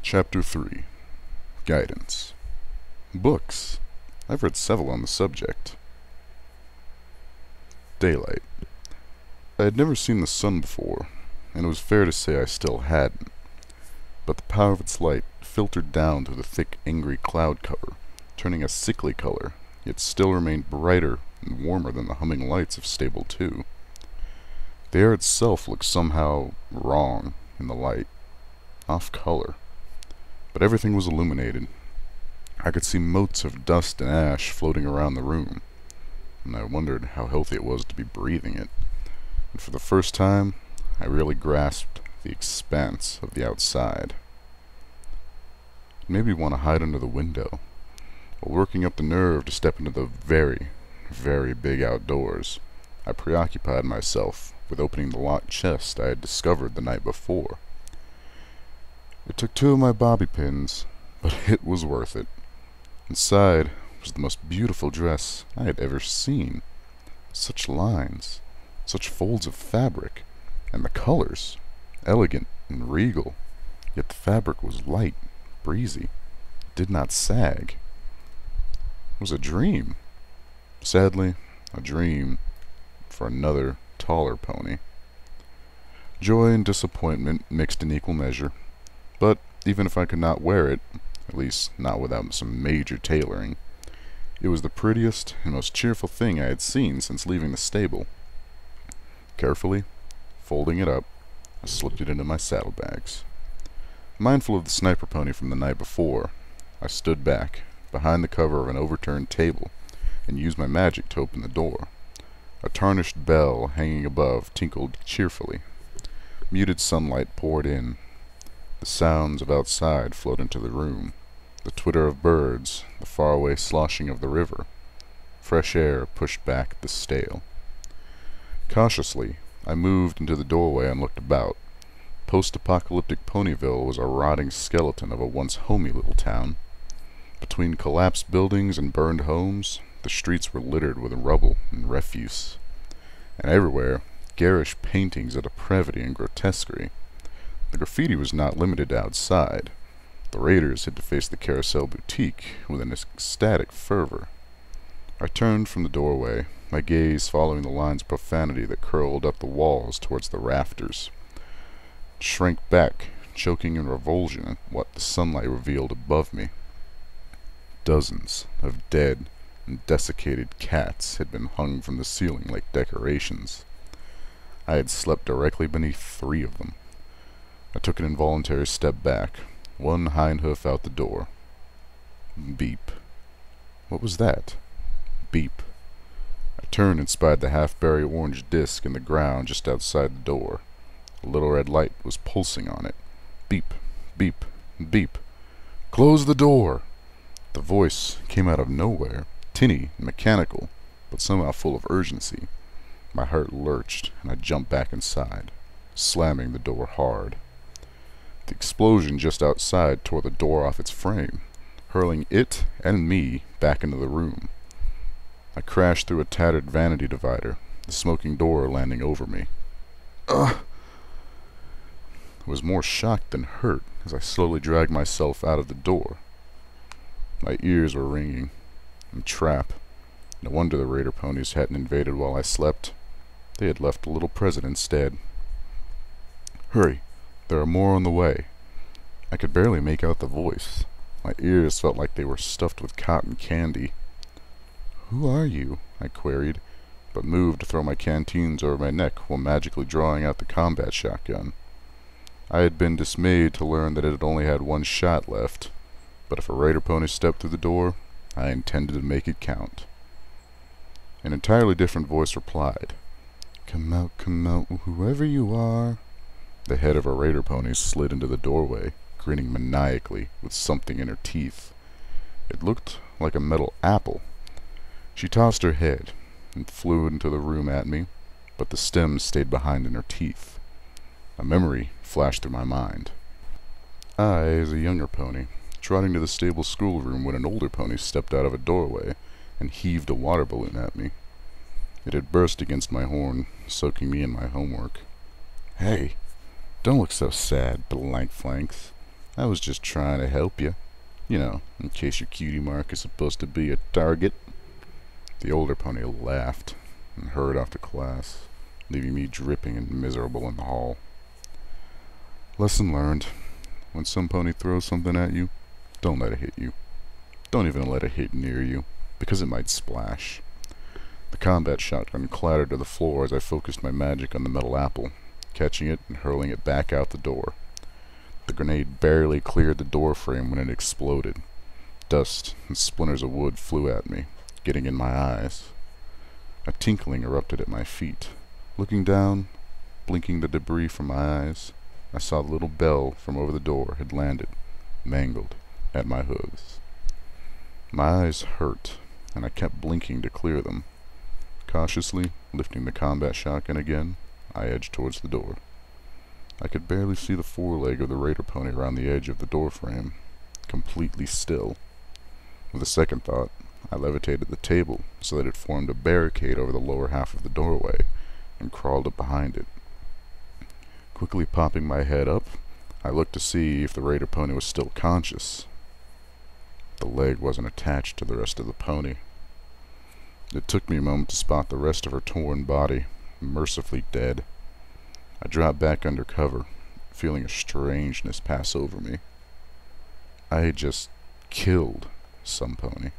Chapter 3. Guidance. Books. I've read several on the subject. Daylight. I had never seen the sun before, and it was fair to say I still hadn't. But the power of its light filtered down through the thick, angry cloud cover, turning a sickly color, yet still remained brighter and warmer than the humming lights of Stable 2. The air itself looked somehow wrong in the light, off color. But everything was illuminated. I could see motes of dust and ash floating around the room, and I wondered how healthy it was to be breathing it. And for the first time, I really grasped the expanse of the outside. It made me want to hide under the window, while working up the nerve to step into the very, very big outdoors. I preoccupied myself with opening the locked chest I had discovered the night before. It took 2 of my bobby pins, but it was worth it. Inside was the most beautiful dress I had ever seen. Such lines, such folds of fabric, and the colors, elegant and regal. Yet the fabric was light, breezy, did not sag. It was a dream. Sadly, a dream for another, taller pony. Joy and disappointment mixed in equal measure. But even if I could not wear it, at least not without some major tailoring, it was the prettiest and most cheerful thing I had seen since leaving the stable. Carefully, folding it up, I slipped it into my saddlebags. Mindful of the sniper pony from the night before, I stood back, behind the cover of an overturned table, and used my magic to open the door. A tarnished bell hanging above tinkled cheerfully. Muted sunlight poured in. The sounds of outside flowed into the room, the twitter of birds, the faraway sloshing of the river. Fresh air pushed back the stale. Cautiously, I moved into the doorway and looked about. Post-apocalyptic Ponyville was a rotting skeleton of a once homey little town. Between collapsed buildings and burned homes, the streets were littered with rubble and refuse, and everywhere garish paintings of depravity and grotesquerie. The graffiti was not limited to outside. The raiders had to face the Carousel Boutique with an ecstatic fervor. I turned from the doorway, my gaze following the lines of profanity that curled up the walls towards the rafters. Shrank back, choking in revulsion at what the sunlight revealed above me. Dozens of dead and desiccated cats had been hung from the ceiling like decorations. I had slept directly beneath 3 of them. I took an involuntary step back, one hind hoof out the door. Beep. What was that? Beep. I turned and spied the half-berry orange disc in the ground just outside the door. A little red light was pulsing on it. Beep, beep, beep. Close the door! The voice came out of nowhere, tinny and mechanical, but somehow full of urgency. My heart lurched, and I jumped back inside, slamming the door hard. The explosion just outside tore the door off its frame, hurling it and me back into the room. I crashed through a tattered vanity divider, the smoking door landing over me. Ugh! I was more shocked than hurt as I slowly dragged myself out of the door. My ears were ringing. A trap. No wonder the raider ponies hadn't invaded while I slept. They had left a little present instead. Hurry! There are more on the way. I could barely make out the voice. My ears felt like they were stuffed with cotton candy. Who are you? I queried, but moved to throw my canteens over my neck while magically drawing out the combat shotgun. I had been dismayed to learn that it had only had 1 shot left, but if a raider pony stepped through the door, I intended to make it count. An entirely different voice replied. Come out, whoever you are. The head of a raider pony slid into the doorway, grinning maniacally with something in her teeth. It looked like a metal apple. She tossed her head and flew into the room at me, but the stem stayed behind in her teeth. A memory flashed through my mind. I, as a younger pony, trotting to the stable schoolroom when an older pony stepped out of a doorway and heaved a water balloon at me. It had burst against my horn, soaking me in my homework. Hey! Don't look so sad, blank flanks. I was just trying to help you. You know, in case your cutie mark is supposed to be a target. The older pony laughed and hurried off to class, leaving me dripping and miserable in the hall. Lesson learned. When some pony throws something at you, don't let it hit you. Don't even let it hit near you, because it might splash. The combat shotgun clattered to the floor as I focused my magic on the metal apple, catching it and hurling it back out the door. The grenade barely cleared the door frame when it exploded. Dust and splinters of wood flew at me, getting in my eyes. A tinkling erupted at my feet. Looking down, blinking the debris from my eyes, I saw the little bell from over the door had landed, mangled, at my hooves. My eyes hurt, and I kept blinking to clear them. Cautiously, lifting the combat shotgun again, I edged towards the door. I could barely see the foreleg of the raider pony around the edge of the door frame, completely still. With a second thought, I levitated the table so that it formed a barricade over the lower half of the doorway, and crawled up behind it. Quickly popping my head up, I looked to see if the raider pony was still conscious. The leg wasn't attached to the rest of the pony. It took me a moment to spot the rest of her torn body, mercifully dead. I dropped back under cover, feeling a strangeness pass over me. I had just killed some pony.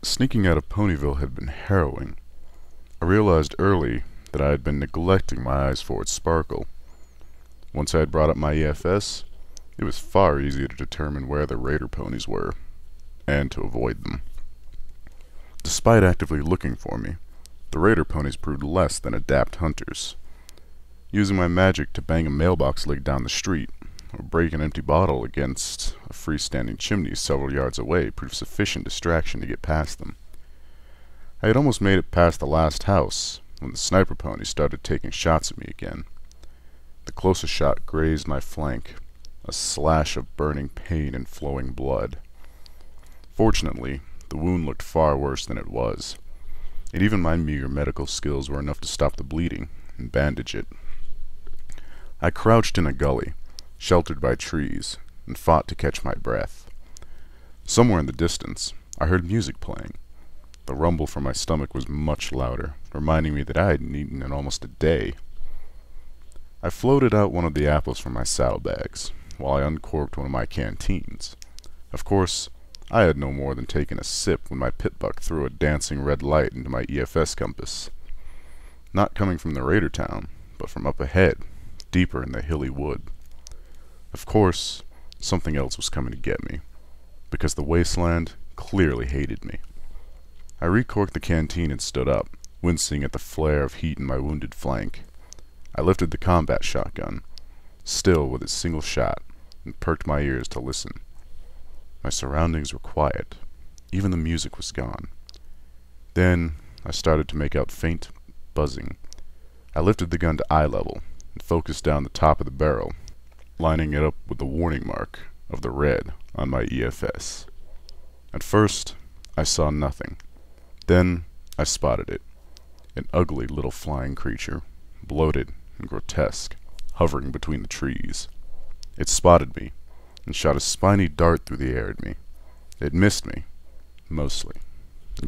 Sneaking out of Ponyville had been harrowing. I realized early that I had been neglecting my eyes for its sparkle. Once I had brought up my EFS, it was far easier to determine where the raider ponies were, and to avoid them. Despite actively looking for me, the raider ponies proved less than adept hunters. Using my magic to bang a mailbox lid down the street, or break an empty bottle against a freestanding chimney several yards away proved sufficient distraction to get past them. I had almost made it past the last house when the sniper pony started taking shots at me again. The closest shot grazed my flank, a slash of burning pain and flowing blood. Fortunately, the wound looked far worse than it was, and even my meager medical skills were enough to stop the bleeding and bandage it. I crouched in a gully, sheltered by trees, and fought to catch my breath. Somewhere in the distance, I heard music playing. The rumble from my stomach was much louder, reminding me that I hadn't eaten in almost a day. I floated out one of the apples from my saddlebags, while I uncorked one of my canteens. Of course, I had no more than taken a sip when my pitbuck threw a dancing red light into my EFS compass. Not coming from the raider town, but from up ahead, deeper in the hilly wood. Of course, something else was coming to get me, because the wasteland clearly hated me. I recorked the canteen and stood up, wincing at the flare of heat in my wounded flank. I lifted the combat shotgun, still with its single shot, and perked my ears to listen. My surroundings were quiet. Even the music was gone. Then I started to make out faint buzzing. I lifted the gun to eye level and focused down the top of the barrel, lining it up with the warning mark of the red on my EFS. At first, I saw nothing. Then I spotted it. An ugly little flying creature, bloated and grotesque, hovering between the trees. It spotted me and shot a spiny dart through the air at me. It missed me, mostly,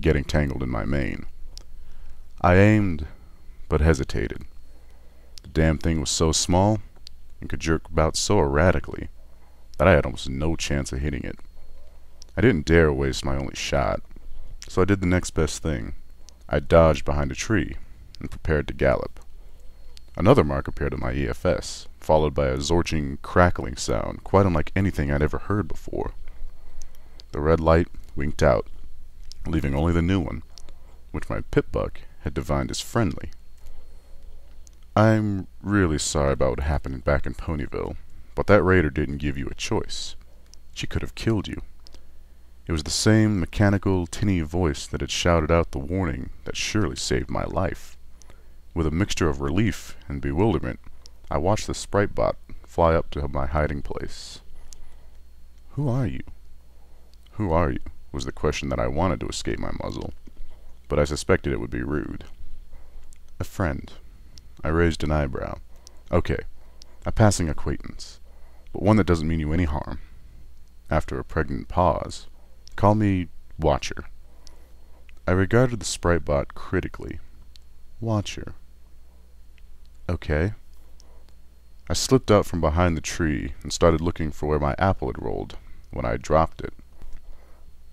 getting tangled in my mane. I aimed, but hesitated. The damn thing was so small and could jerk about so erratically that I had almost no chance of hitting it. I didn't dare waste my only shot, so I did the next best thing. I dodged behind a tree and prepared to gallop. Another mark appeared on my EFS, followed by a zorching, crackling sound quite unlike anything I'd ever heard before. The red light winked out, leaving only the new one, which my pitbuck had divined as friendly. I'm really sorry about what happened back in Ponyville, but that raider didn't give you a choice. She could have killed you. It was the same mechanical, tinny voice that had shouted out the warning that surely saved my life. With a mixture of relief and bewilderment, I watched the sprite bot fly up to my hiding place. "Who are you?" "Who are you?" was the question that I wanted to escape my muzzle, but I suspected it would be rude. "A friend." I raised an eyebrow. "Okay, a passing acquaintance. but one that doesn't mean you any harm. After a pregnant pause, call me Watcher. I regarded the sprite bot critically. Watcher. Okay. I slipped out from behind the tree and started looking for where my apple had rolled when I dropped it.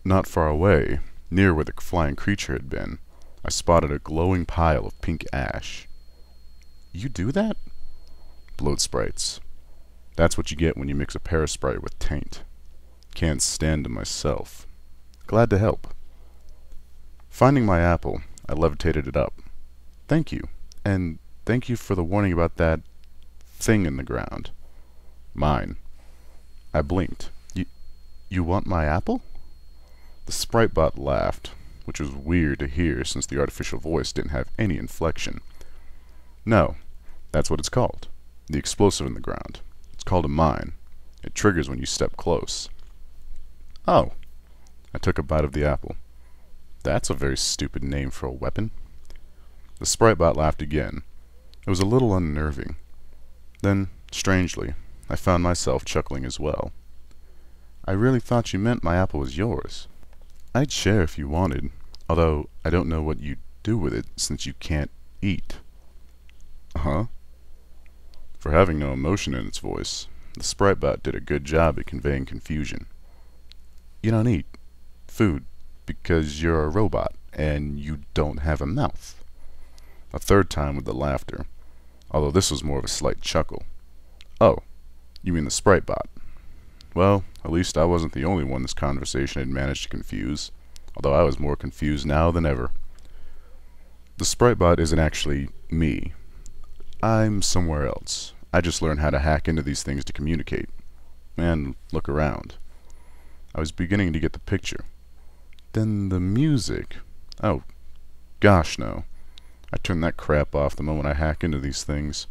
Not far away, near where the flying creature had been, I spotted a glowing pile of pink ash. You do that? Bloat sprites. That's what you get when you mix a parasprite with taint. Can't stand 'em myself. Glad to help. Finding my apple, I levitated it up. Thank you, and thank you for the warning about that thing in the ground. Mine. I blinked. You want my apple? The sprite bot laughed, which was weird to hear since the artificial voice didn't have any inflection. No, that's what it's called. The explosive in the ground. It's called a mine. It triggers when you step close. Oh. I took a bite of the apple. That's a very stupid name for a weapon. The sprite bot laughed again. It was a little unnerving. Then, strangely, I found myself chuckling as well. I really thought you meant my apple was yours. I'd share if you wanted, although I don't know what you'd do with it since you can't eat. Huh? For having no emotion in its voice, the sprite bot did a good job at conveying confusion. You don't eat food because you're a robot and you don't have a mouth. A third time with the laughter, although this was more of a slight chuckle. Oh, you mean the sprite bot. Well, at least I wasn't the only one this conversation had managed to confuse, although I was more confused now than ever. The sprite bot isn't actually me. I'm somewhere else. I just learned how to hack into these things to communicate. And look around. I was beginning to get the picture. Then the music. Oh, gosh no. I turn that crap off the moment I hack into these things.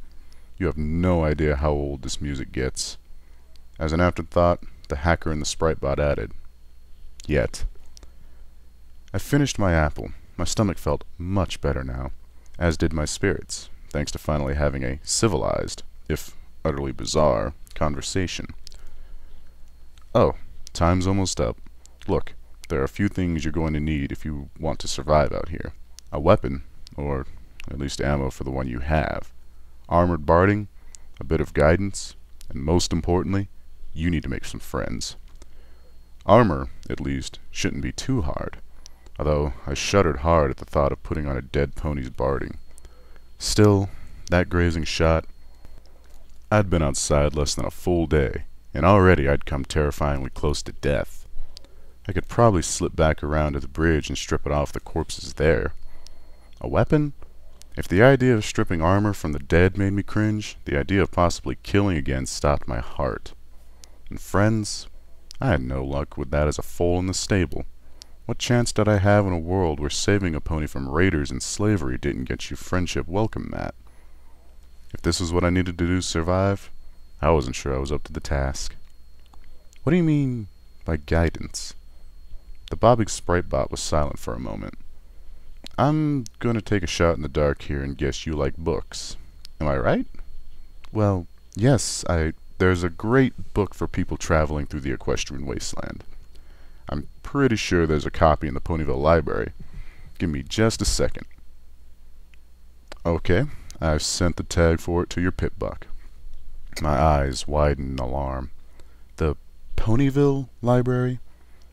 You have no idea how old this music gets. As an afterthought, the hacker and the sprite bot added. Yet. I finished my apple. My stomach felt much better now, as did my spirits, thanks to finally having a civilized, if utterly bizarre, conversation. Oh, time's almost up. Look, there are a few things you're going to need if you want to survive out here. A weapon, or at least ammo for the one you have. Armored barding, a bit of guidance, and most importantly, you need to make some friends. Armor, at least, shouldn't be too hard, although I shuddered hard at the thought of putting on a dead pony's barding. Still, that grazing shot. I'd been outside less than a full day, and already I'd come terrifyingly close to death. I could probably slip back around to the bridge and strip it off the corpses there. A weapon? If the idea of stripping armor from the dead made me cringe, the idea of possibly killing again stopped my heart. And friends? I had no luck with that as a foal in the stable. What chance did I have in a world where saving a pony from raiders and slavery didn't get you friendship welcome mat? If this was what I needed to do to survive, I wasn't sure I was up to the task. What do you mean by guidance? The bobbing sprite bot was silent for a moment. I'm going to take a shot in the dark here and guess you like books. Am I right? Well, yes, there's a great book for people traveling through the equestrian wasteland. I'm pretty sure there's a copy in the Ponyville library. Give me just a second. Okay, I've sent the tag for it to your pit buck. My eyes widen in alarm. The Ponyville library?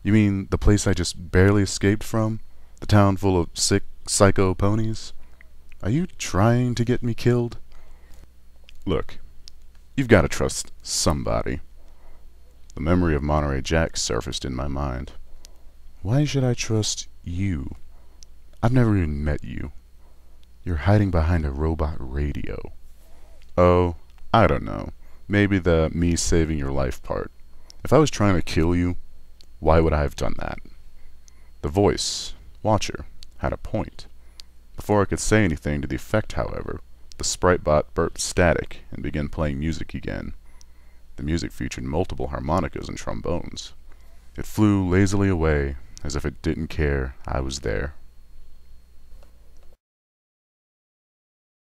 You mean the place I just barely escaped from? The town full of sick, psycho ponies? Are you trying to get me killed? Look, you've got to trust somebody. The memory of Monterey Jack surfaced in my mind. Why should I trust you? I've never even met you. You're hiding behind a robot radio. Oh, I don't know. Maybe the me saving your life part. If I was trying to kill you, why would I have done that? The voice, Watcher, had a point. Before I could say anything to the effect, however, the sprite bot burped static and began playing music again. The music featured multiple harmonicas and trombones. It flew lazily away, as if it didn't care I was there.